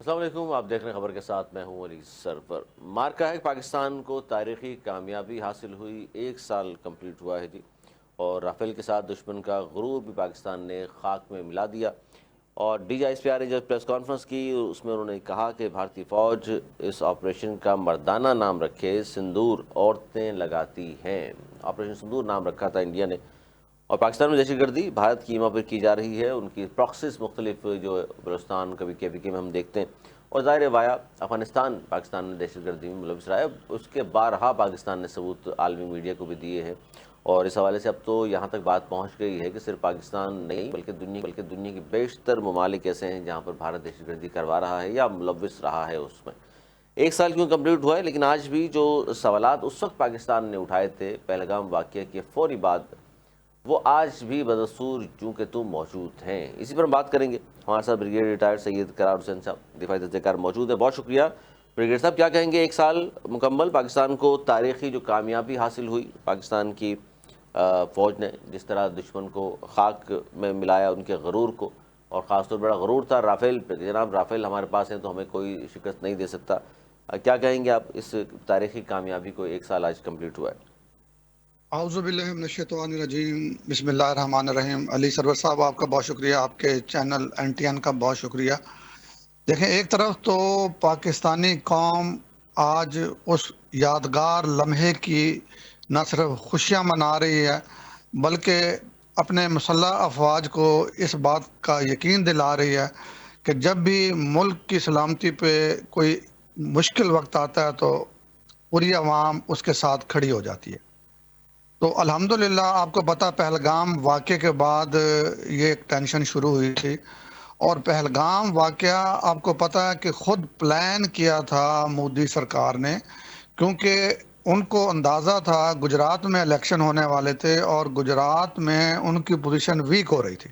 السلام علیکم، آپ دیکھ رہے ہیں خبر کے ساتھ، میں ہوں علی سرور۔ مارکا ہے پاکستان کو تاریخی کامیابی حاصل ہوئی، 1 سال کمپلیٹ ہوا ہے جی، اور رافیل کے ساتھ دشمن کا غرور بھی پاکستان نے خاک میں ملا دیا۔ اور D G S P R نے جب پریس کانفرنس کی، اس میں انہوں نے کہا کہ بھارتی فوج اس آپریشن کا مردانہ نام رکھے، سندور عورتیں لگاتی ہیں۔ آپریشن سندور نام رکھا تھا انڈیا نے۔ اور پاکستان میں دہشت گردی بھارت کی ایما پر کی جا رہی ہے، ان کی پراکسس مختلف جو بلوچستان کبھی KPK میں ہم دیکھتے ہیں، اور ظاہر وایا افغانستان پاکستان نے دہشت گردی میں ملوث رہا ہے۔ اس کے بارہا پاکستان نے ثبوت عالمی میڈیا کو بھی دیے ہیں، اور اس حوالے سے اب تو یہاں تک بات پہنچ گئی ہے کہ صرف پاکستان نہیں بلکہ دنیا کے بیشتر ممالک ایسے ہیں جہاں پر بھارت دہشت گردی کروا رہا ہے یا ملوث رہا ہے اس میں۔ 1 سال کیوں کمپلیٹ ہوا ہے، لیکن آج بھی جو سوالات اس وقت پاکستان نے اٹھائے تھے پہلگام واقعہ کے فوری بعد، وہ آج بھی بدستور جوں کہ تم موجود ہیں۔ اسی پر ہم بات کریں گے۔ ہمارے ساتھ بریگیڈیئر ریٹائرڈ سید قرار حسین صاحب دفاعی تجزیہ کار موجود ہیں۔ بہت شکریہ بریگیڈیئر صاحب، کیا کہیں گے 1 سال مکمل پاکستان کو تاریخی جو کامیابی حاصل ہوئی، پاکستان کی فوج نے جس طرح دشمن کو خاک میں ملایا، ان کے غرور کو، اور خاص طور پر بڑا غرور تھا رافیل پہ، جناب رافیل ہمارے پاس ہیں تو ہمیں کوئی شکست نہیں دے سکتا۔ کیا کہیں گے آپ اس تاریخی کامیابی کو 1 سال آج کمپلیٹ ہوا ہے؟ اعوذ باللہ من الشیطان الرجیم، بسم اللہ الرحمن الرحیم۔ علی سرور صاحب آپ کا بہت شکریہ، آپ کے چینل NTN کا بہت شکریہ۔ دیکھیں، ایک طرف تو پاکستانی قوم آج اس یادگار لمحے کی نہ صرف خوشیاں منا رہی ہے بلکہ اپنے مسلح افواج کو اس بات کا یقین دلا رہی ہے کہ جب بھی ملک کی سلامتی پہ کوئی مشکل وقت آتا ہے تو پوری عوام اس کے ساتھ کھڑی ہو جاتی ہے۔ تو الحمدللہ آپ کو پتہ، پہلگام واقعے کے بعد یہ ایک ٹینشن شروع ہوئی تھی، اور پہلگام واقعہ آپ کو پتہ ہے کہ خود پلان کیا تھا مودی سرکار نے، کیونکہ ان کو اندازہ تھا گجرات میں الیکشن ہونے والے تھے اور گجرات میں ان کی پوزیشن ویک ہو رہی تھی۔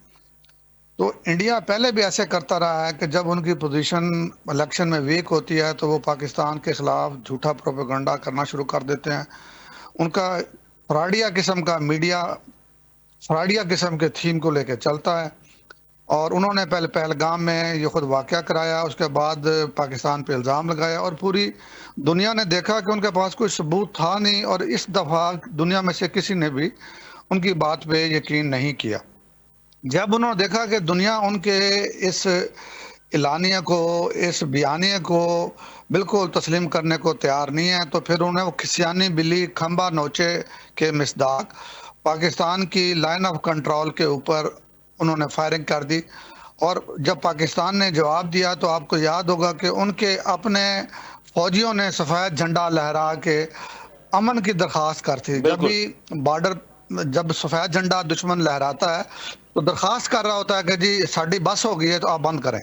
تو انڈیا پہلے بھی ایسے کرتا رہا ہے کہ جب ان کی پوزیشن الیکشن میں ویک ہوتی ہے تو وہ پاکستان کے خلاف جھوٹا پروپیگنڈا کرنا شروع کر دیتے ہیں۔ ان کا فراڈیا قسم کا میڈیا فراڈیا قسم کے تھیم کو لے کے چلتا ہے، اور انہوں نے پہلے پہلگام میں یہ خود واقعہ کرایا، اس کے بعد پاکستان پہ الزام لگایا، اور پوری دنیا نے دیکھا کہ ان کے پاس کوئی ثبوت تھا نہیں، اور اس دفعہ دنیا میں سے کسی نے بھی ان کی بات پہ یقین نہیں کیا۔ جب انہوں نے دیکھا کہ دنیا ان کے اس اعلانیہ کو، اس بیانیے کو بالکل تسلیم کرنے کو تیار نہیں ہے، تو پھر انہیں وہ کھسیانی بلی کھمبا نوچے کے مصداق پاکستان کی لائن آف کنٹرول کے اوپر انہوں نے فائرنگ کر دی۔ اور جب پاکستان نے جواب دیا تو آپ کو یاد ہوگا کہ ان کے اپنے فوجیوں نے سفید جھنڈا لہرا کے امن کی درخواست کر تھی۔ جب بالکل۔ بھی جب سفید جھنڈا دشمن لہراتا ہے تو درخواست کر رہا ہوتا ہے کہ جی ساڑی بس ہو گئی ہے تو آپ بند کریں۔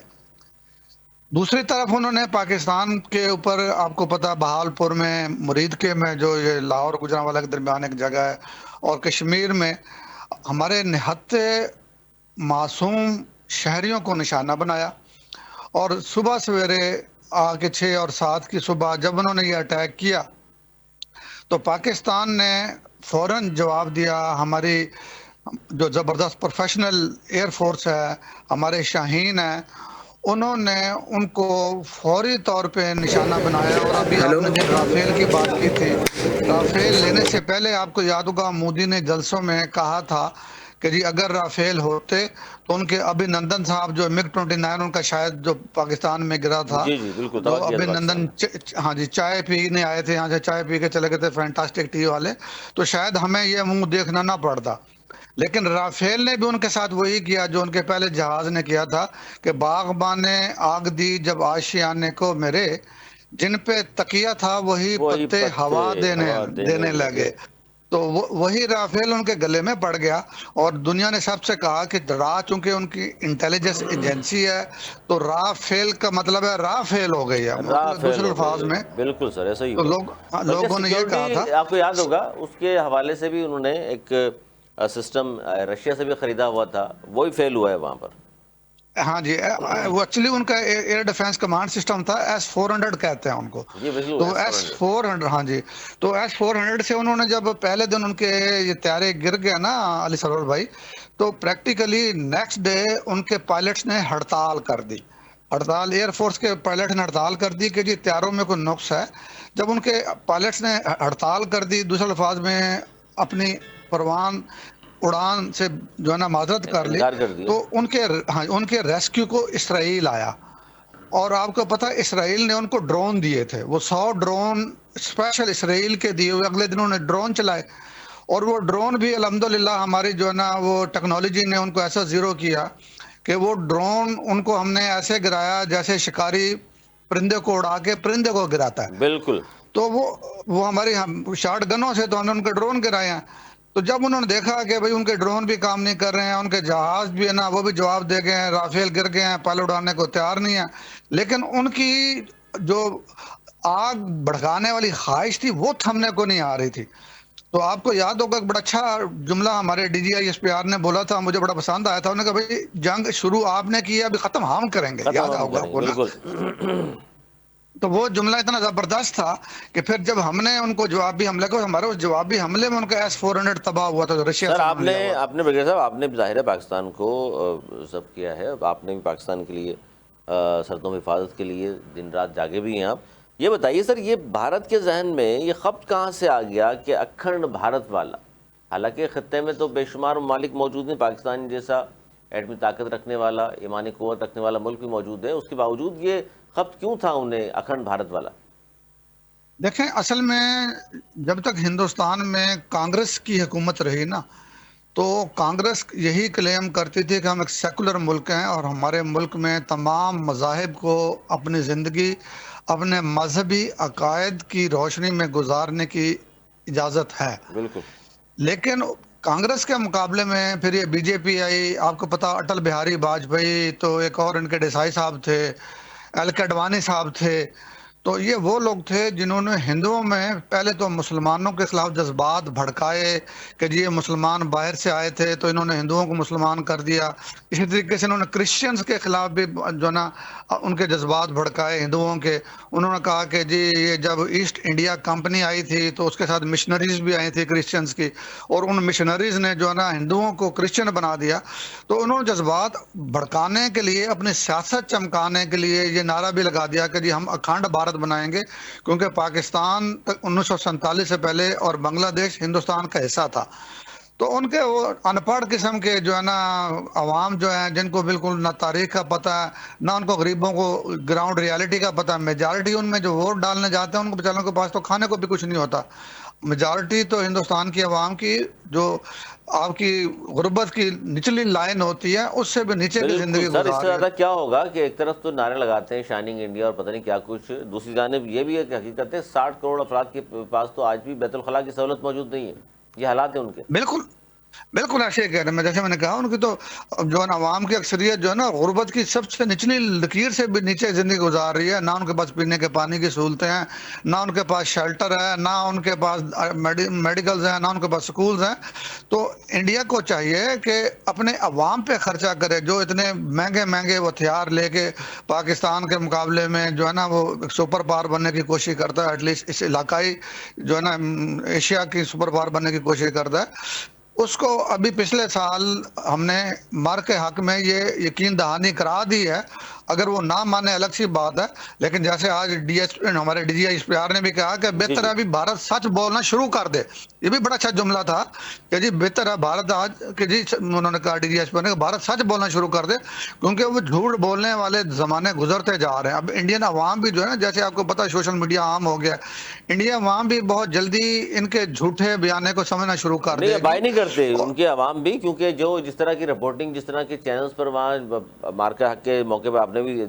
دوسری طرف انہوں نے پاکستان کے اوپر، آپ کو پتا بہاولپور میں، مرید کے میں جو یہ لاہور گجرانوالہ کے درمیان ایک جگہ ہے، اور کشمیر میں ہمارے نہتے معصوم شہریوں کو نشانہ بنایا، اور صبح سویرے آ کے 6 اور 7 کی صبح جب انہوں نے یہ اٹیک کیا تو پاکستان نے فوراً جواب دیا۔ ہماری جو زبردست پروفیشنل ایئر فورس ہے، ہمارے شاہین ہیں، انہوں نے ان کو فوری طور پہ نشانہ بنایا۔ اور ابھی آپ نے جب رافیل کی بات کی تھی، رافیل لینے سے پہلے آپ کو یاد ہوگا مودی نے جلسوں میں کہا تھا کہ جی اگر رافیل ہوتے تو ان کے ابھی نندن صاحب جو MiG-29 ان کا شاید جو پاکستان میں گرا تھا، جی جی بالکل، جو تباہ کیا تھا ابھی پاکستان نندن نے۔ ہاں جی چائے پینے آئے تھے، یہاں سے چائے پی کے چلے گئے تھے فینٹاسٹک ٹی والے، تو شاید ہمیں یہ منہ دیکھنا نہ پڑتا۔ لیکن رافیل نے بھی ان کے ساتھ وہی کیا جو ان کے پہلے جہاز نے کیا تھا کہ باغبان نے آگ دی جب آشیانے کو میرے، جن پہ تکیہ تھا وہی پتے ہوا دینے لگے۔ تو وہی رافیل ان کے گلے میں پڑ گیا، اور دنیا نے سب سے کہا کہ چونکہ ان کی انٹیلیجنس ایجنسی ہے تو رافیل کا مطلب ہے رافیل ہو گئی ہے، راہ فیل دوسرے ہو گئی الفاظ ہے، میں۔ بالکل سر ایسا ہی تو ہوا۔ بلکہ لوگوں نے یہ کہا تھا، سیکیورٹی آپ کو یاد ہوگا اس کے حوالے سے بھی انہوں نے ایک سسٹم رشیا سے بھی خریدا ہوا تھا، وہی فیل ہوا ہے وہاں پر۔ ہاں جی، وہ ایکچولی ان کا ایئر ڈیفنس کمانڈ سسٹم تھا، S-400 کہتے ہیں ان کو۔ جی بالکل، تو S-400۔ S-400، ہاں جی، تو S-400 سے انہوں نے جب پہلے دن ان کے یہ طیارے گر گیا نا علی سرور بھائی، تو پریکٹیکلی نیکسٹ ڈے ان کے پائلٹس نے ہڑتال کر دی ہڑتال ایئر فورس کے پائلٹ نے ہڑتال کر دی کہ جی تیاروں میں کوئی نقص ہے. جب ان کے پائلٹس نے ہڑتال کر دی، دوسرے الفاظ میں اپنی پروان اڑان سے جو ہے نا معذرت کر لی، انکار کر دیا. تو ان کے ریسکیو کو اسرائیل آیا. اور آپ کو پتا اسرائیل نے ان کو ڈرون دیے تھے، وہ 100 ڈرون اسپیشل اسرائیل کے دیے ہوئے، اگلے دن انہوں نے ڈرون چلائے. اور وہ ڈرون بھی الحمدللہ ہماری جو ہے نا وہ ٹیکنالوجی نے ان کو ایسا زیرو کیا کہ وہ ڈرون ان کو ہم نے ایسے گرایا جیسے شکاری پرندے کو اڑا کے پرندے کو گراتا ہے. بالکل. تو وہ ہماری شارٹ گنوں سے تو ہم نے ان کے ڈرون گرائے ہیں. تو جب انہوں نے دیکھا کہ بھئی ان کے ڈرون بھی کام نہیں کر رہے ہیں، ان کے جہاز بھی ہے نا وہ بھی جواب دے گئے ہیں، رافیل گر گئے ہیں، پائلٹ اڑانے کو تیار نہیں ہے، لیکن ان کی جو آگ بھڑکانے والی خواہش تھی وہ تھمنے کو نہیں آ رہی تھی. تو آپ کو یاد ہوگا بڑا اچھا جملہ ہمارے D G I S P R نے بولا تھا، مجھے بڑا پسند آیا تھا. انہوں نے کہا بھئی جنگ شروع آپ نے کی ہے، ابھی ختم ہم کریں گے. ختم یاد ہم ہوگا آپ کریں گے. کو نا. بالکل. تو وہ جملہ اتنا زبردست تھا کہ پھر جب ہم نے ان کو جوابی حملے کو، ہمارے اس جوابی حملے میں ان کا S-400 تباہ ہوا تھا جو رشیا سر سے آپ انہوں نے نے لیا ہوا تھا. بریگیڈیئر صاحب آپ نے ظاہر ہے پاکستان کو ضبط کیا ہے، آپ نے بھی پاکستان کے لیے سرحدوں میں حفاظت کے لیے دن رات جاگے بھی ہیں. آپ یہ بتائیے سر، یہ بھارت کے ذہن میں یہ خبت کہاں سے آ گیا کہ اکھنڈ بھارت والا، حالانکہ خطے میں تو بے شمار ممالک موجود ہیں، پاکستان جیسا ایٹمی طاقت رکھنے والا، ایمانی قوت رکھنے والا ملک بھی موجود ہے، اس کے باوجود یہ خبت کیوں تھا انہیں اکھنڈ بھارت والا؟ دیکھیں اصل میں جب تک ہندوستان میں کانگریس کی حکومت رہی نا، تو کانگریس یہی کلیم کرتی تھی کہ ہم ایک سیکولر ملک ہیں اور ہمارے ملک میں تمام مذاہب کو اپنی زندگی اپنے مذہبی عقائد کی روشنی میں گزارنے کی اجازت ہے. بالکل. لیکن کانگریس کے مقابلے میں پھر یہ بی جے پی آئی. آپ کو پتا اٹل بہاری واجپئی، تو ایک اور ان کے دیسائی صاحب تھے، ایل کے اڈوانی صاحب تھے. تو یہ وہ لوگ تھے جنہوں نے ہندوؤں میں پہلے تو مسلمانوں کے خلاف جذبات بھڑکائے کہ جی یہ مسلمان باہر سے آئے تھے تو انہوں نے ہندوؤں کو مسلمان کر دیا. اسی طریقے سے انہوں نے کرسچنز کے خلاف بھی جو نا ان کے جذبات بھڑکائے ہندوؤں کے. انہوں نے کہا کہ جی یہ جب ایسٹ انڈیا کمپنی آئی تھی تو اس کے ساتھ مشنریز بھی آئی تھی کرسچنز کی، اور ان مشنریز نے جو ہے نا ہندوؤں کو کرسچن بنا دیا. تو انہوں نے جذبات بھڑکانے کے لیے، اپنی سیاست چمکانے کے لیے یہ نعرہ بھی لگا دیا کہ جی ہم اکھنڈ بھارت بنائیں گے، کیونکہ پاکستان 1947 سے پہلے اور بنگلہ دیش ہندوستان کا حصہ تھا. تو ان کے وہ ان پڑھ قسم کے جو ہے نا عوام جو ہیں، جن کو بالکل نہ تاریخ کا پتہ ہے نہ ان کو غریبوں کو گراؤنڈ ریالٹی کا پتہ ہے، میجارٹی ان میں جو ووٹ ڈالنے جاتے ہیں ان کو بیچاروں کے پاس تو کھانے کو بھی کچھ نہیں ہوتا. میجارٹی تو ہندوستان کی عوام کی جو آپ کی غربت کی نچلی لائن ہوتی ہے اس سے بھی نیچے کی بالکل زندگی سر، اس گزار سے رہی ہے. زیادہ کیا ہوگا کہ ایک طرف تو نعرے لگاتے ہیں شائننگ انڈیا اور پتہ نہیں کیا کچھ، دوسری جانب یہ بھی ہے کہ حقیقت ہے 60 کروڑ افراد کے پاس تو آج بھی بیت الخلاء کی سہولت موجود نہیں ہے. یہ حالات ہیں ان کے. بالکل بالکل ایسے ہی کہہ رہے ہیں. جیسے میں نے کہا ان کی تو جو ہے نا عوام کی اکثریت جو ہے نا غربت کی سب سے نچلی لکیر سے بھی نیچے زندگی گزار رہی ہے. نہ ان کے پاس پینے کے پانی کی سہولتیں ہیں، نہ ان کے پاس شیلٹر ہے، نہ ان کے پاس میڈیکلز ہیں، نہ ان کے پاس سکولز ہیں. تو انڈیا کو چاہیے کہ اپنے عوام پہ خرچہ کرے، جو اتنے مہنگے مہنگے وہ ہتھیار لے کے پاکستان کے مقابلے میں جو ہے نا وہ سپر پاور بننے کی کوشش کرتا ہے، ایٹ لیسٹ اس علاقائی جو ہے نا ایشیا کی سپر پاور بننے کی کوشش کرتا ہے. اس کو ابھی پچھلے سال ہم نے مر کے حق میں یہ یقین دہانی کرا دی ہے. اگر وہ نہ مانے الگ سی بات ہے، لیکن جیسے آج ہمارے D G I S P R نے بھی کہا کہ جی بہتر ہے جی. ابھی بھارت سچ بولنا شروع کر دے. یہ بھی بڑا اچھا جملہ تھا کہ جی بہتر ہے بھارت آج کہ جی انہوں نے کہا ڈی جی ایس پی نے کہ بھارت سچ بولنا شروع کر دے، کیونکہ وہ جھوٹ بولنے والے زمانے گزرتے جا رہے ہیں. اب انڈین عوام بھی جو ہے نا، جیسے آپ کو پتا سوشل میڈیا عام ہو گیا، انڈیا عوام بھی بہت جلدی ان کے جھوٹے بیانے کو سمجھنا شروع کر نہیں دے ابائی گی. نہیں کرتے ان کے عوام بھی، کیونکہ جو جس طرح کی رپورٹنگ، جس طرح کے چینلز پر وہاں مارکا حق کے موقع پہ آپ نے بھی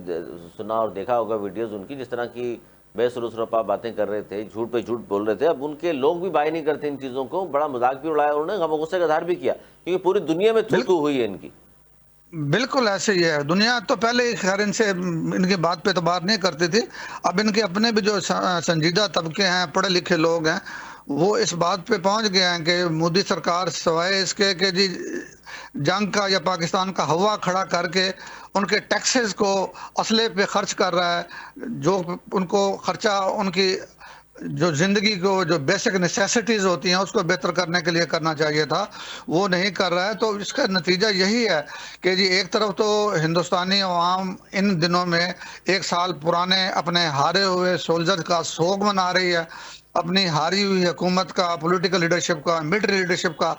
سنا اور دیکھا ہوگا ویڈیوز ان کی، جس طرح کی بے سر و سراپا باتیں کر رہے تھے، جھوٹ پہ جھوٹ بول رہے تھے. اب ان کے لوگ بھی بائی نہیں کرتے ان چیزوں کو، بڑا مذاق بھی اڑایا انہوں نے، غم و غصے کا اظہار بھی کیا، کیونکہ پوری دنیا میں تھو تھو ہوئی ہے ان کی. بالکل ایسے ہی ہے. دنیا تو پہلے خیر ان سے ان کی بات پہ اعتبار نہیں کرتی تھی. اب ان کے اپنے بھی جو سنجیدہ طبقے ہیں، پڑھے لکھے لوگ ہیں، وہ اس بات پہ پہنچ گئے ہیں کہ مودی سرکار سوائے اس کے کہ جی جنگ کا یا پاکستان کا ہوا کھڑا کر کے ان کے ٹیکسز کو اسلحے پہ خرچ کر رہا ہے، جو ان کو خرچہ ان کی جو زندگی کو جو بیسک نیسیسٹیز ہوتی ہیں اس کو بہتر کرنے کے لیے کرنا چاہیے تھا، وہ نہیں کر رہا ہے۔ تو اس کا نتیجہ یہی ہے کہ جی ایک طرف تو ہندوستانی عوام ان دنوں میں 1 سال پرانے اپنے ہارے ہوئے سولجر کا سوگ منا رہی ہے، اپنی ہاری ہوئی حکومت کا، پولیٹیکل لیڈرشپ کا، ملٹری لیڈرشپ کا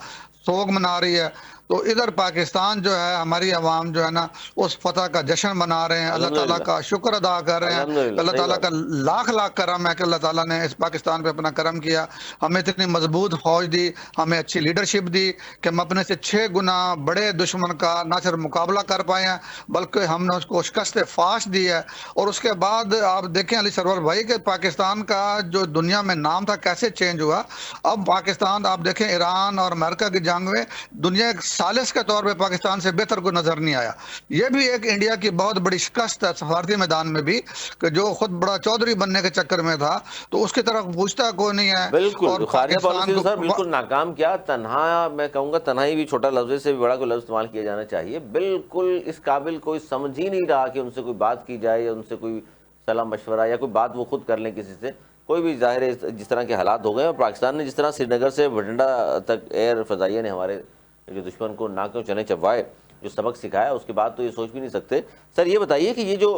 سوگ منا رہی ہے۔ تو ادھر پاکستان جو ہے، ہماری عوام جو ہے نا، اس فتح کا جشن منا رہے ہیں، اللہ تعالیٰ الحمدللہ، کا شکر ادا کر رہے ہیں کہ الحمدللہ، اللہ صحیح تعالیٰ بات کا لاکھ لاکھ کرم ہے کہ اللہ تعالیٰ نے اس پاکستان پہ اپنا کرم کیا، ہمیں اتنی مضبوط فوج دی، ہمیں اچھی لیڈرشپ دی کہ ہم اپنے سے 6 گنا بڑے دشمن کا نہ صرف مقابلہ کر پائے ہیں بلکہ ہم نے اس کو شکست فاش دی ہے۔ اور اس کے بعد آپ دیکھیں علی سرور بھائی کہ پاکستان کا جو دنیا میں نام تھا کیسے چینج ہوا۔ اب پاکستان آپ دیکھیں ایران اور امریکہ کی جنگ میں دنیا ایک ثالث کے طور پہ پاکستان سے بہتر کوئی نظر نہیں آیا۔ یہ بھی ایک انڈیا کی بہت بڑی شکست ہے سفارتی میدان میں بھی، کہ جو خود بڑا چودھری بننے کے چکر میں تھا تو اس کی طرف پوچھتا کوئی نہیں ہے۔ اور بالکل خارجہ پالیسی پاکستان تو کو سر بالکل ناکام کیا، تنہا میں کہوں گا، تنہائی بھی چھوٹا لفظ سے بھی بڑا کوئی لفظ استعمال کیا جانا چاہیے، بالکل اس قابل کوئی سمجھ ہی نہیں رہا کہ ان سے کوئی بات کی جائے یا ان سے کوئی صلاح مشورہ یا کوئی بات وہ خود کر لیں کسی سے، کوئی بھی ظاہر ہے جس طرح کے حالات ہو گئے۔ اور پاکستان نے جس طرح سری نگر سے بھٹنڈا تک ایئر فضائیہ نے ہمارے جو دشمن کو ناکوں چنے چبوائے جو سبق سکھایا، اس کے بعد تو یہ سوچ بھی نہیں سکتے۔ سر یہ بتائیے کہ یہ جو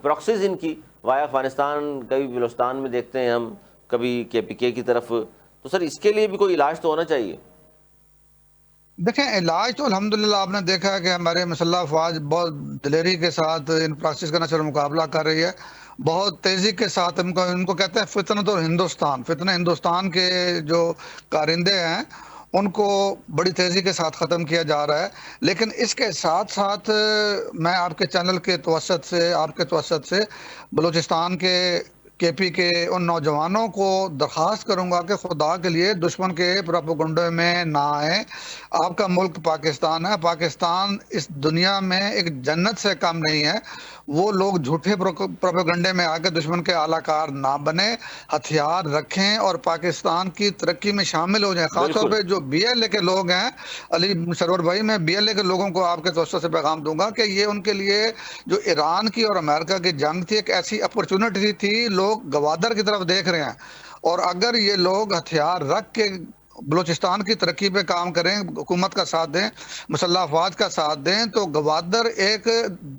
پراکسیز ان کی وایا افغانستان، کبھی بلوچستان میں دیکھتے ہیں ہم، کبھی کے پی کے کی طرف، تو سر اس کے لیے بھی کوئی علاج تو ہونا چاہیے۔ دیکھیں علاج تو الحمدللہ آپ نے دیکھا ہے کہ ہمارے مسلح افواج بہت دلیری کے ساتھ ان پراکسس کا نہ صرف مقابلہ کر رہی ہے، بہت تیزی کے ساتھ ان کو کہتے ہیں فتنۃ ہندوستان، فتنہ ہندوستان کے جو کارندے ہیں ان کو بڑی تیزی کے ساتھ ختم کیا جا رہا ہے۔ لیکن اس کے ساتھ ساتھ میں آپ کے چینل کے توسط سے، آپ کے توسط سے بلوچستان کے پی کے ان نوجوانوں کو درخواست کروں گا کہ خدا کے لیے دشمن کے پروپیگنڈے میں نہ آئیں۔ آپ کا ملک پاکستان ہے، پاکستان اس دنیا میں ایک جنت سے کم نہیں ہے۔ وہ لوگ جھوٹے پروپیگنڈے میں آ کے دشمن کے اعلی کار نہ بنے، ہتھیار رکھیں اور پاکستان کی ترقی میں شامل ہو جائیں۔ خاص طور بالکل پہ جو بی ایل اے کے لوگ ہیں، علی سرور بھائی، میں بی ایل اے کے لوگوں کو آپ کے توسط سے پیغام دوں گا کہ یہ ان کے لیے جو ایران کی اور امریکہ کی جنگ تھی ایک ایسی اپرچونٹی تھی، لوگ گوادر کی طرف دیکھ رہے ہیں، اور اگر یہ لوگ ہتھیار رکھ کے بلوچستان کی ترقی پہ کام کریں، حکومت کا ساتھ دیں، مسلح افواج کا ساتھ دیں، تو گوادر ایک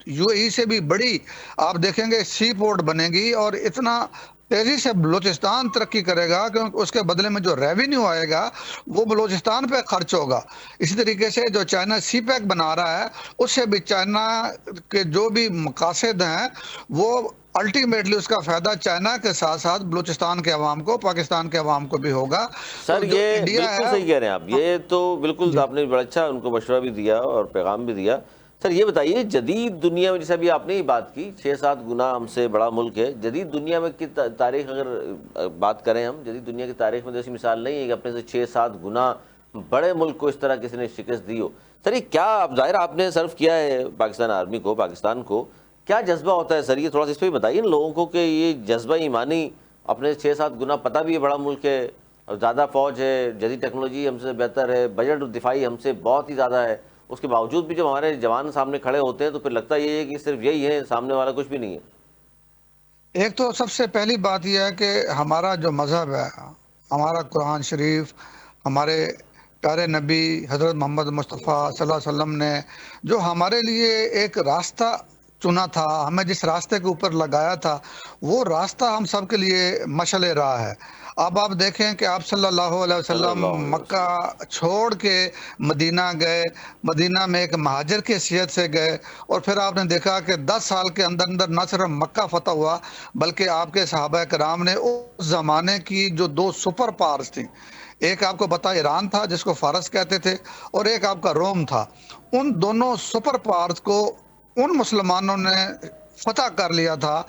یو اے ای سے بھی بڑی آپ دیکھیں گے سی پورٹ بنے گی، اور اتنا تیزی سے بلوچستان ترقی کرے گا کہ اس کے بدلے میں جو ریونیو آئے گا وہ بلوچستان پہ خرچ ہوگا۔ اسی طریقے سے جو چائنا سی پیک بنا رہا ہے، اس سے بھی چائنا کے جو بھی مقاصد ہیں وہ الٹیمیٹلی اس کا فائدہ چائنا کے ساتھ ساتھ بلوچستان کے عوام کو، پاکستان کے عوام کو بھی ہوگا۔ تو سر، جو یہ انڈیا بالکل ہے، صحیح کہہ رہے ہیں آپ، یہ تو بالکل جی آپ نے بڑا اچھا ان کو مشورہ بھی دیا اور پیغام بھی دیا۔ سر یہ بتائیے، جدید دنیا میں، جیسے ابھی آپ نے ہی بات کی 6-7 گنا ہم سے بڑا ملک ہے، جدید دنیا میں کی تاریخ اگر بات کریں ہم، جدید دنیا کی تاریخ میں تو ایسی مثال نہیں ہے کہ اپنے سے 6-7 گنا بڑے ملک کو اس طرح کسی نے شکست دی ہو۔ سر یہ کیا، اب ظاہر آپ نے سرو کیا ہے پاکستان آرمی کو، پاکستان کو، کیا جذبہ ہوتا ہے سر؟ یہ تھوڑا سا اس پہ بتائیے ان لوگوں کو کہ یہ جذبہ ایمانی، اپنے 6-7 گنا پتہ بھی ہے بڑا ملک ہے اور زیادہ فوج ہے، جدید ٹیکنالوجی ہم سے بہتر ہے، بجٹ دفاعی ہم سے بہت ہی زیادہ ہے، اس کے باوجود بھی جب ہمارے جوان سامنے کھڑے ہوتے ہیں تو پھر لگتا یہ ہے کہ صرف یہی ہے، سامنے والا کچھ بھی نہیں ہے۔ ایک تو سب سے پہلی بات یہ ہے کہ ہمارا جو مذہب ہے، ہمارا قرآن شریف، ہمارے پیارے نبی حضرت محمد مصطفیٰ صلی اللہ علیہ وسلم نے جو ہمارے لیے ایک راستہ چنا تھا، ہمیں جس راستے کے اوپر لگایا تھا، وہ راستہ ہم سب کے لیے مشعل راہ ہے۔ اب آپ دیکھیں کہ آپ صلی اللہ علیہ صلی وسلم اللہ علیہ مکہ وسلم۔ چھوڑ کے مدینہ گئے، مدینہ میں ایک مہاجر کی حیثیت سے گئے، اور پھر آپ نے دیکھا کہ 10 سال کے اندر اندر نہ صرف مکہ فتح ہوا بلکہ آپ کے صحابہ کرام نے اس زمانے کی جو 2 سپر پاورز تھیں، ایک آپ کو پتا ایران تھا جس کو فارس کہتے تھے، اور ایک آپ کا روم تھا، ان دونوں سپر پاورز کو ان مسلمانوں نے فتح کر لیا تھا۔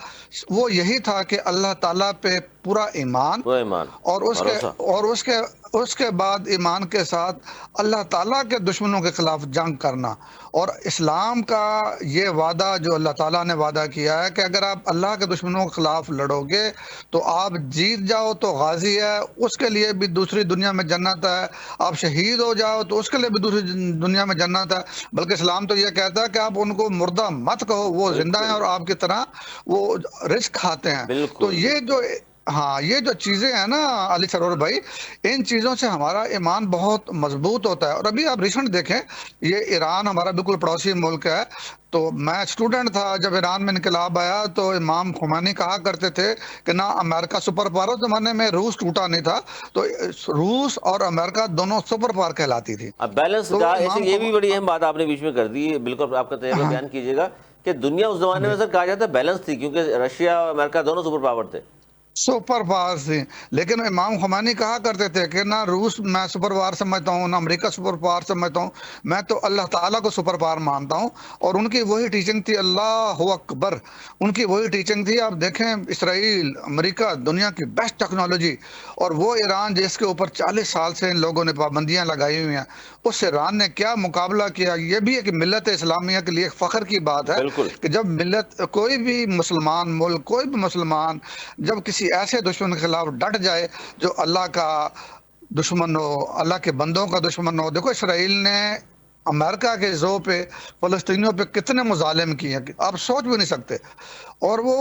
وہ یہی تھا کہ اللہ تعالیٰ پہ پورا ایمان، وہ ایمان، اور بھروسہ۔ اس کے بعد ایمان کے ساتھ اللہ تعالیٰ کے دشمنوں کے خلاف جنگ کرنا۔ اور اسلام کا یہ وعدہ جو اللہ تعالیٰ نے وعدہ کیا ہے کہ اگر آپ اللہ کے دشمنوں کے خلاف لڑو گے تو آپ جیت جاؤ تو غازی ہے، اس کے لیے بھی دوسری دنیا میں جنت ہے، آپ شہید ہو جاؤ تو اس کے لیے بھی دوسری دنیا میں جنت ہے۔ بلکہ اسلام تو یہ کہتا ہے کہ آپ ان کو مردہ مت کہو، وہ زندہ ہیں بالکل اور آپ کی طرح وہ رزق کھاتے ہیں۔ تو بالکل یہ بالکل جو ہاں یہ جو چیزیں ہیں نا علی سرور بھائی، ان چیزوں سے ہمارا ایمان بہت مضبوط ہوتا ہے۔ اور ابھی آپ ریسنٹ دیکھیں، یہ ایران ہمارا بالکل پڑوسی ملک ہے، تو میں اسٹوڈنٹ تھا جب ایران میں انقلاب آیا، تو امام خمینی کہا کرتے تھے کہ نہ امریکہ سپر پاور، اس زمانے میں روس ٹوٹا نہیں تھا، تو روس اور امریکہ دونوں سپر پاور کہلاتی تھی۔ اب بیلنس تو کہا، ایسے امام یہ بھی بڑی اہم بات آپ نے بیچ میں کر دی ہے، بالکل آپ کا تجربہ ہاں بیان کیجیے گا کہ دنیا اس زمانے جی، میں سر کہا جاتا ہے بیلنس تھی، کیونکہ رشیا اور امریکہ دونوں سپر پاور تھے۔ سپر پاور تھی، لیکن امام خمینی کہا کرتے تھے کہ نہ روس میں سپر پاور سمجھتا ہوں، نہ امریکہ سپر پاور سمجھتا ہوں، میں تو اللہ تعالیٰ کو سپر پاور مانتا ہوں۔ اور ان کی وہی ٹیچنگ تھی، اللہ اکبر، ان کی وہی ٹیچنگ تھی۔ آپ دیکھیں اسرائیل، امریکہ، دنیا کی بیسٹ ٹیکنالوجی، اور وہ ایران جس کے اوپر 40 سال سے ان لوگوں نے پابندیاں لگائی ہوئی ہیں، اس ایران نے کیا مقابلہ کیا۔ یہ بھی ایک ملت اسلامیہ کے لیے ایک فخر کی بات ہے بالکل کہ جب ملت، کوئی بھی مسلمان ملک، کوئی بھی مسلمان جب کسی ایسے دشمن کے خلاف ڈٹ جائے جو اللہ کا دشمن ہو، اللہ کے بندوں کا دشمن ہو۔ دیکھو اسرائیل نے امریکہ کے زو پہ فلسطینیوں پہ کتنے مظالم کیے ہیں، آپ سوچ بھی نہیں سکتے۔ اور وہ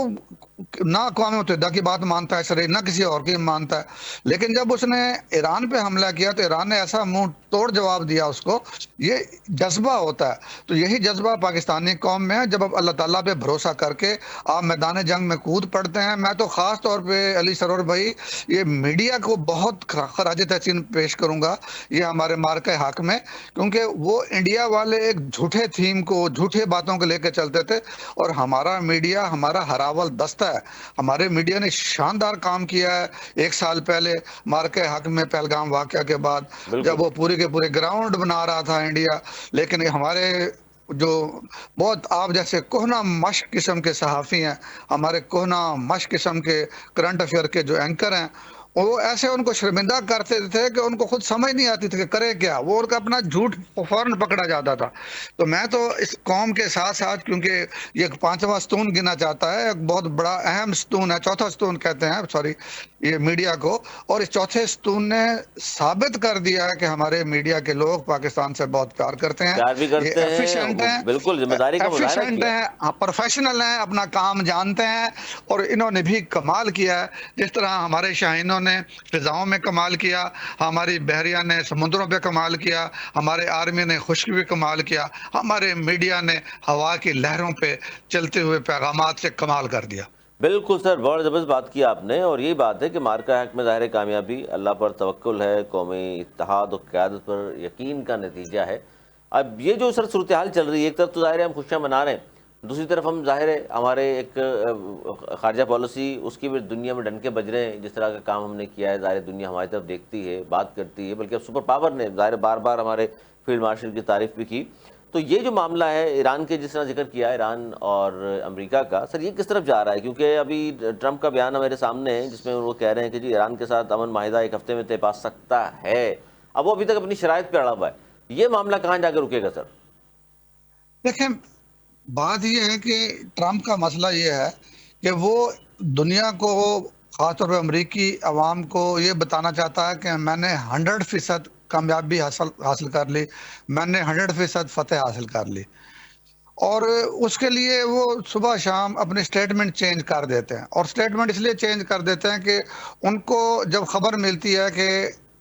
نہ اقوام متحدہ کی بات مانتا ہے اسرائیل، نہ کسی اور کی مانتا ہے، لیکن جب اس نے ایران پہ حملہ کیا تو ایران نے ایسا منہ توڑ جواب دیا اس کو۔ یہ جذبہ ہوتا ہے، تو یہی جذبہ پاکستانی قوم میں ہے۔ جب اب اللہ تعالیٰ پہ بھروسہ کر کے آپ میدان جنگ میں کود پڑتے ہیں، میں تو خاص طور پہ علی سرور بھائی یہ میڈیا کو بہت خراج تحسین پیش کروں گا، یہ ہمارے مارکہ حق میں، کیونکہ وہ انڈیا والے ایک جھوٹے تھیم کو، جھوٹے باتوں کو لے کے چلتے تھے، اور ہمارا میڈیا ہمارا ہراول دستہ ہے۔ ہمارے میڈیا نے شاندار کام کیا ہے۔ ایک سال پہلے مارکہ حق میں پہلگام واقعہ کے بعد بالکل جب وہ پورے کے پورے گراؤنڈ بنا رہا تھا انڈیا، لیکن یہ ہمارے جو بہت آپ جیسے کوہنا مشق قسم کے صحافی ہیں، ہمارے کوہنا مشق قسم کے کرنٹ افیئر کے جو اینکر ہیں، وہ ایسے ان کو شرمندہ کرتے تھے کہ ان کو خود سمجھ نہیں آتی تھی کہ کرے کیا، وہ ان کا اپنا جھوٹ فوراً پکڑا جاتا تھا۔ تو میں تو اس قوم کے ساتھ ساتھ، کیونکہ یہ ایک پانچواں ستون گنا چاہتا ہے، ایک بہت بڑا اہم ستون ہے، چوتھا ستون کہتے ہیں سوری یہ میڈیا کو، اور اس چوتھے ستون نے ثابت کر دیا ہے کہ ہمارے میڈیا کے لوگ پاکستان سے بہت پیار کرتے ہیں، پیار بھی یہ کرتے ہیں، ایفیشینٹ ہیں، بالکل ذمہ داری کا مظاہرہ ایفیشینٹ کیا۔ ہیں، پروفیشنل ہیں، اپنا کام جانتے ہیں، اور انہوں نے بھی کمال کیا ہے۔ جس طرح ہمارے شاہینوں نے فضاؤں میں کمال کیا، ہماری بحریہ نے سمندروں پہ کمال کیا، ہمارے آرمی نے خشکی پہ کمال کیا، ہمارے میڈیا نے ہوا کی لہروں پہ چلتے ہوئے پیغامات سے کمال کر دیا۔ بالکل سر، بہت زبردست بات کی آپ نے، اور یہی بات ہے کہ مارکہ حق میں ظاہر کامیابی اللہ پر توکل ہے، قومی اتحاد و قیادت پر یقین کا نتیجہ ہے۔ اب یہ جو سر صورتحال چل رہی ہے، ایک طرف تو ظاہر ہے ہم خوشیاں منا رہے ہیں، دوسری طرف ہم ظاہر ہے ہمارے ایک خارجہ پالیسی، اس کی بھی دنیا میں ڈنکے بج رہے ہیں، جس طرح کا کام ہم نے کیا ہے، ظاہر دنیا ہماری طرف دیکھتی ہے، بات کرتی ہے، بلکہ اب سپر پاور نے ظاہر بار بار ہمارے فیلڈ مارشل کی تعریف بھی کی۔ تو یہ جو معاملہ ہے ایران کے، جس طرح ذکر کیا ایران اور امریکہ کا، سر یہ کس طرف جا رہا ہے؟ کیونکہ ابھی ٹرمپ کا بیان میرے سامنے ہے جس میں وہ کہہ رہے ہیں کہ جی ایران کے ساتھ امن معاہدہ ایک ہفتے میں طے پا سکتا ہے۔ اب وہ ابھی تک اپنی شرائط پہ اڑا ہوا ہے، یہ معاملہ کہاں جا کے رکے گا سر؟ دیکھیں بات یہ ہے کہ ٹرمپ کا مسئلہ یہ ہے کہ وہ دنیا کو، خاص طور پہ امریکی عوام کو یہ بتانا چاہتا ہے کہ میں نے 100% کامیابی حاصل کر لی، میں نے 100% فتح حاصل کر لی، اور اس کے لیے وہ صبح شام اپنے سٹیٹمنٹ چینج کر دیتے ہیں۔ اور سٹیٹمنٹ اس لیے چینج کر دیتے ہیں کہ ان کو جب خبر ملتی ہے کہ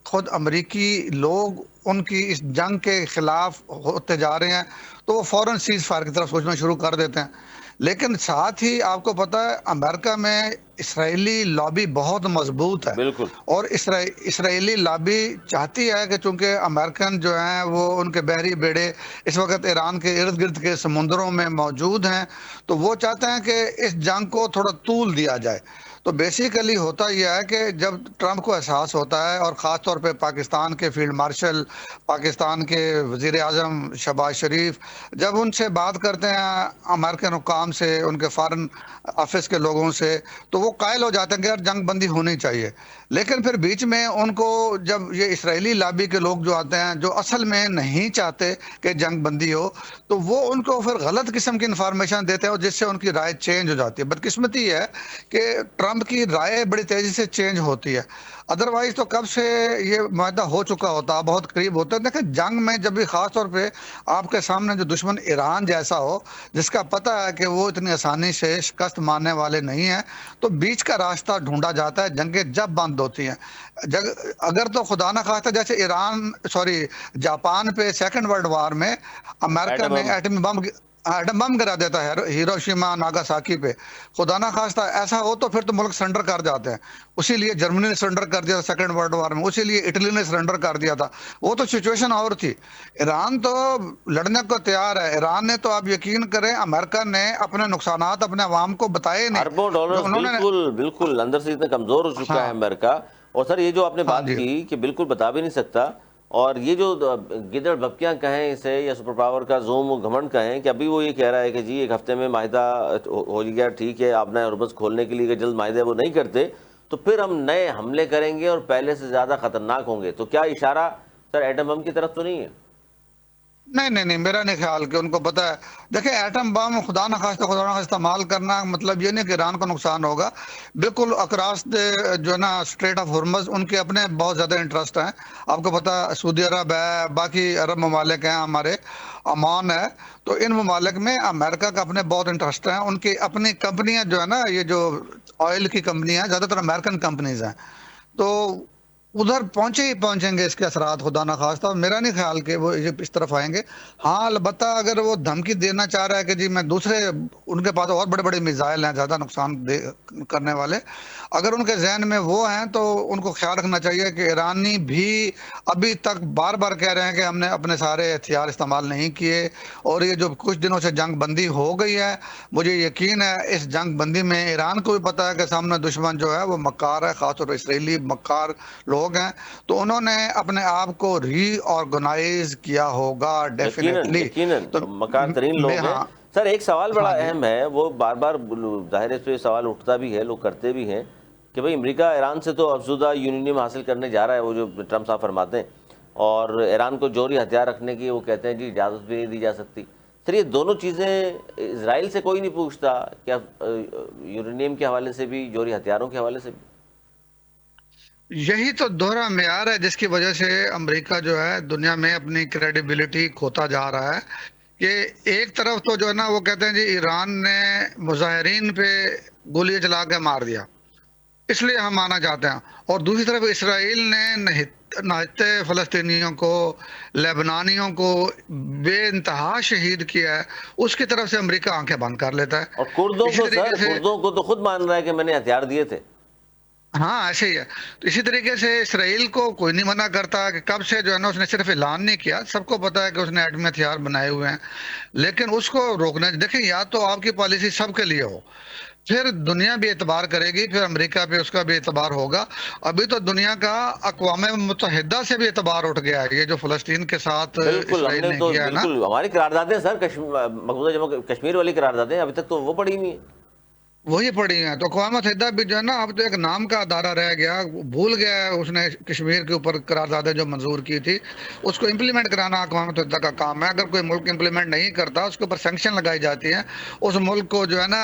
خود امریکی لوگ ان کی اس جنگ کے خلاف ہوتے جا رہے ہیں، تو وہ فوراً سیز فائر کی طرف سوچنا شروع کر دیتے ہیں۔ لیکن ساتھ ہی آپ کو پتہ ہے امریکہ میں اسرائیلی لابی بہت مضبوط ہے، بالکل اور اسرائیلی لابی چاہتی ہے کہ چونکہ امریکن جو ہیں وہ ان کے بحری بیڑے اس وقت ایران کے ارد گرد کے سمندروں میں موجود ہیں، تو وہ چاہتے ہیں کہ اس جنگ کو تھوڑا طول دیا جائے۔ تو بیسیکلی ہوتا یہ ہے کہ جب ٹرمپ کو احساس ہوتا ہے، اور خاص طور پہ پاکستان کے فیلڈ مارشل، پاکستان کے وزیر اعظم شہباز شریف جب ان سے بات کرتے ہیں، امریکن حکام سے، ان کے فارن آفس کے لوگوں سے، تو وہ قائل ہو جاتے ہیں کہ یار جنگ بندی ہونی چاہیے۔ لیکن پھر بیچ میں ان کو جب یہ اسرائیلی لابی کے لوگ جو آتے ہیں، جو اصل میں نہیں چاہتے کہ جنگ بندی ہو، تو وہ ان کو پھر غلط قسم کی انفارمیشن دیتے ہیں، اور جس سے ان کی رائے چینج ہو جاتی ہے۔ بدقسمتی ہے کہ ٹرمپ ٹرمپ کی رائے بڑی تیزی سے چینج ہوتی ہے، ادروائز تو کب سے یہ معاہدہ ہو چکا ہوتا، بہت قریب ہوتا ہے۔ دیکھیں جنگ میں جب بھی خاص طور پہ آپ کے سامنے جو دشمن ایران جیسا ہو، جس کا پتہ ہے کہ وہ اتنی آسانی سے شکست ماننے والے نہیں ہیں، تو بیچ کا راستہ ڈھونڈا جاتا ہے، جنگیں جب بند ہوتی ہیں۔ اگر تو خدا نہ خواستہ جیسے جاپان پہ سیکنڈ ورلڈ وار میں امریکہ ایٹم نے بم۔ ایٹم بم گرا دیتا ہے ہیروشیما ناگاساکی پہ، خدا نہ خواستہ ایسا ہو تو پھر تو ملک سرنڈر کر جاتے ہیں۔ اسی لیے جرمنی نے سرنڈر کر دیا تھا سیکنڈ ورلڈ وار میں، اسی لیے اٹلی نے سرنڈر کر دیا تھا، وہ تو سچویشن اور تھی۔ ایران تو لڑنے کو تیار ہے، ایران نے تو آپ یقین کریں امریکہ نے اپنے نقصانات اپنے عوام کو بتائے نہیں، اربوں جو ڈالرز، انہوں نے بالکل بالکل اندر سے اتنا کمزور ہو چکا ہے ہاں امریکہ۔ اور سر یہ جو آپ نے ہاں بات جی کی کہ بالکل بتا بھی نہیں سکتا، اور یہ جو گدڑ بھپکیاں کہیں اسے یا سپر پاور کا زوم و گھمنڈ کہیں کہ ابھی وہ یہ کہہ رہا ہے کہ جی ایک ہفتے میں معاہدہ ہو گیا، ٹھیک ہے، آپ نے ہرمز کھولنے کے لیے کہ جلد معاہدے وہ نہیں کرتے تو پھر ہم نئے حملے کریں گے اور پہلے سے زیادہ خطرناک ہوں گے، تو کیا اشارہ سر ایٹم بم کی طرف تو نہیں ہے؟ نہیں، میرا نہیں خیال کہ ان کو پتہ ہے۔ دیکھیں ایٹم بم خدا نہ خواستہ استعمال کرنا مطلب یہ نہیں کہ ایران کو نقصان ہوگا، بالکل اکراس جو ہے نا اسٹریٹ آف ہرمز ان کے اپنے بہت زیادہ انٹرسٹ ہیں۔ آپ کو پتہ سعودی عرب ہے، باقی عرب ممالک ہیں ہمارے، عمان ہے، تو ان ممالک میں امریکہ کا اپنے بہت انٹرسٹ ہیں، ان کی اپنی کمپنیاں جو ہے نا، یہ جو آئل کی کمپنیاں زیادہ تر امریکن کمپنیز ہیں، تو ادھر پہنچے ہی پہنچیں گے اس کے اثرات خدا نہ خواستہ، اور میرا نہیں خیال کہ وہ اس طرف آئیں گے۔ ہاں البتہ اگر وہ دھمکی دینا چاہ رہا ہے کہ جی میں دوسرے، ان کے پاس اور بڑے بڑے میزائل ہیں زیادہ نقصان کرنے والے، اگر ان کے ذہن میں وہ ہیں تو ان کو خیال رکھنا چاہیے کہ ایرانی بھی ابھی تک بار بار کہہ رہے ہیں کہ ہم نے اپنے سارے ہتھیار استعمال نہیں کیے، اور یہ جو کچھ دنوں سے جنگ بندی ہو گئی ہے، مجھے یقین ہے اس جنگ بندی میں ایران کو بھی پتا ہے کہ سامنے دشمن جو ہے وہ مکار ہے، خاص طور پر اسرائیلی مکار لوگ ہیں، تو انہوں نے اپنے آپ کو ری آرگنائز کیا ہوگا یقیناً ڈیفینیٹلی۔ یقیناً تو مکار ترین میں لوگ ہیں۔ ہاں سر ایک سوال بڑا ہاں جی اہم ہے، وہ بار بار ظاہر ہے اس پہ سوال اٹھتا بھی ہے، لوگ کرتے بھی ہیں کہ بھئی امریکہ ایران سے تو افزودہ یورینیم حاصل کرنے جا رہا ہے، وہ جو ٹرمپ صاحب فرماتے ہیں، اور ایران کو جوہری ہتھیار رکھنے کی وہ کہتے ہیں جی اجازت بھی نہیں دی جا سکتی۔ سر یہ دونوں چیزیں اسرائیل سے کوئی نہیں پوچھتا کیا، یورینیم کے حوالے سے بھی، جوہری ہتھیاروں کے حوالے سے بھی؟ یہی تو دوہرا معیار ہے جس کی وجہ سے امریکہ جو ہے دنیا میں اپنی کریڈیبلٹی کھوتا جا رہا ہے، کہ ایک طرف تو جو ہے نا وہ کہتے ہیں جی ایران نے مظاہرین پہ گولی چلا کے مار دیا اس لیے ہم مانا چاہتے ہیں، اور دوسری طرف اسرائیل نے نہتے فلسطینیوں کو، لیبنانیوں کو بے انتہا شہید کیا ہے، اس کی طرف سے امریکہ آنکھیں بند کر لیتا ہے۔ اور کردوں اسی کو سر، طریقے سے کردوں کو تو خود مان رہا ہے کہ میں نے ہتھیار دیے تھے۔ ہاں ایسے ہی ہے، تو اسی طریقے سے اسرائیل کو کوئی نہیں منع کرتا کہ کب سے جو ہے نا اس نے صرف اعلان نہیں کیا، سب کو پتا ہے کہ اس نے ایٹمی ہتھیار بنائے ہوئے ہیں، لیکن اس کو روکنا، دیکھیں یا تو آپ کی پالیسی سب کے لیے ہو، پھر دنیا بھی اعتبار کرے گی، پھر امریکہ پہ اس کا بھی اعتبار ہوگا۔ ابھی تو دنیا کا اقوام متحدہ سے بھی اعتبار اٹھ گیا ہے، یہ جو فلسطین کے ساتھ بالکل، ہم اسرائیل نے نے تو کیا ہے نا۔ بالکل ہماری قراردادیں سر، مقبوضہ جموں کشمیر والی قراردادیں ابھی تک تو وہ پڑی نہیں ہیں۔ وہی پڑی ہیں، تو اقوام متحدہ بھی جو ہے نا اب تو ایک نام کا ادارہ رہ گیا، بھول گیا ہے اس نے کشمیر کے اوپر قراردادیں جو منظور کی تھی اس کو امپلیمنٹ کرانا اقوام متحدہ کا کام ہے۔ اگر کوئی ملک امپلیمنٹ نہیں کرتا اس کے اوپر سینکشن لگائی جاتی ہیں، اس ملک کو جو ہے نا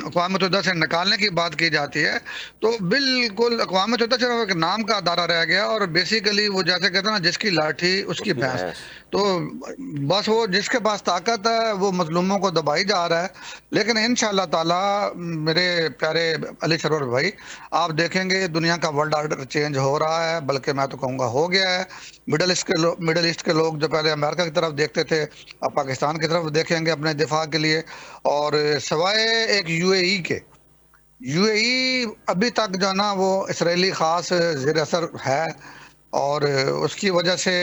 اقوام متحدہ سے نکالنے کی بات کی جاتی ہے، تو بالکل اقوام متحدہ صرف ایک نام کا ادارہ رہ گیا، اور بیسیکلی وہ جیسے کہتے ہیں نا جس کی لاٹھی اس اس کی کی بھینس، بھینس۔ تو بس وہ جس کے پاس طاقت ہے وہ مظلوموں کو دبائی جا رہا ہے۔ لیکن انشاءاللہ تعالی میرے پیارے علی سرور بھائی، آپ دیکھیں گے دنیا کا ورلڈ آرڈر چینج ہو رہا ہے، بلکہ میں تو کہوں گا ہو گیا ہے۔ مڈل ایسٹ کے لوگ جو پہلے امریکہ کی طرف دیکھتے تھے اب پاکستان کی طرف دیکھیں گے اپنے دفاع کے لیے، اور سوائے ایک یو اے ای کے، یو اے ای ابھی تک جو ہے نا وہ اسرائیلی خاص زیر اثر ہے، اور اس کی وجہ سے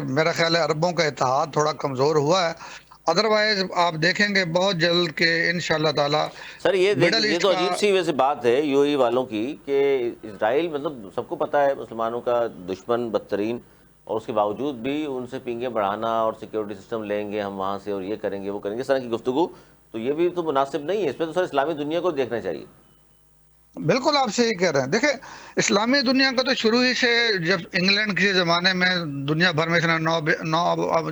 میرا خیال ہے عربوں کا اتحاد تھوڑا کمزور ہوا ہے۔ ادروائز آپ دیکھیں گے بہت جلد کہ انشاءاللہ تعالی سر مڈل یہ ایسٹ تو کا، عجیب سی ویسے بات ہے یو ای والوں کی کہ اسرائیل مطلب سب کو پتہ ہے مسلمانوں کا دشمن بدترین، اور اس کے باوجود بھی ان سے پینگیں بڑھانا اور سیکیورٹی سسٹم لیں گے ہم وہاں سے اور یہ کریں گے وہ کریں گے، اس طرح کی گفتگو تو یہ بھی تو مناسب نہیں ہے، اس پہ تو سر اسلامی دنیا کو دیکھنا چاہیے۔ بالکل آپ صحیح کہہ رہے ہیں۔ دیکھیں اسلامی دنیا کا تو شروع ہی سے، جب انگلینڈ کے زمانے میں دنیا بھر میں اس نے نو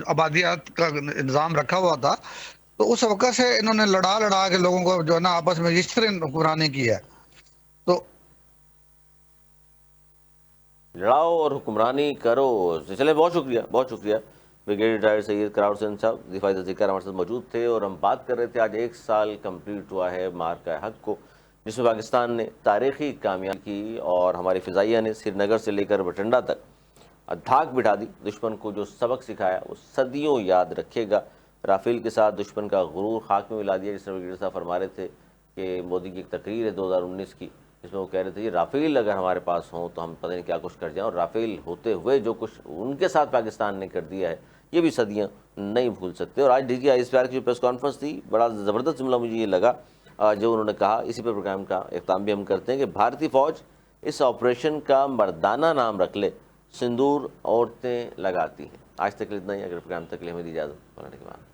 آبادیات کا نظام رکھا ہوا تھا، تو اس وقت سے انہوں نے لڑا کے لوگوں کو جو ہے نا آپس میں اس طرح حکمرانی کی ہے، تو لڑاؤ اور حکمرانی کرو. چلے بہت شکریہ بریگیڈیئر ریٹائر سید قرار حسین صاحب دفاعی ذکر ہمارے ساتھ موجود تھے، اور ہم بات کر رہے تھے آج 1 سال کمپلیٹ ہوا ہے مارکہ حق کو، جس میں پاکستان نے تاریخی کامیابی کی اور ہماری فضائیہ نے سری نگر سے لے کر بٹھنڈا تک دھاک بٹھا دی. دشمن کو جو سبق سکھایا وہ صدیوں یاد رکھے گا. رافیل کے ساتھ دشمن کا غرور خاک میں ملا دیا. جس طرح بریگیڈیئر صاحب فرما رہے تھے کہ مودی کی ایک تقریر ہے 2019 کی، جس میں وہ کہہ رہے تھے یہ رافیل اگر ہمارے پاس ہوں تو ہم پتہ نہیں کیا کچھ کر جائیں، اور رافیل ہوتے ہوئے جو کچھ ان کے ساتھ پاکستان نے کر دیا ہے یہ بھی صدیاں نہیں بھول سکتے. اور آج D G I S P R کی جو پریس کانفرنس تھی، بڑا زبردست جملہ مجھے یہ لگا جو انہوں نے کہا. اسی پر پروگرام کا اختتام بھی ہم کرتے ہیں کہ بھارتی فوج اس آپریشن کا مردانہ نام رکھ لے، سندور عورتیں لگاتی ہیں. آج تک اتنا ہی. اگر پروگرام تک لیے ہمیں دی اجازت.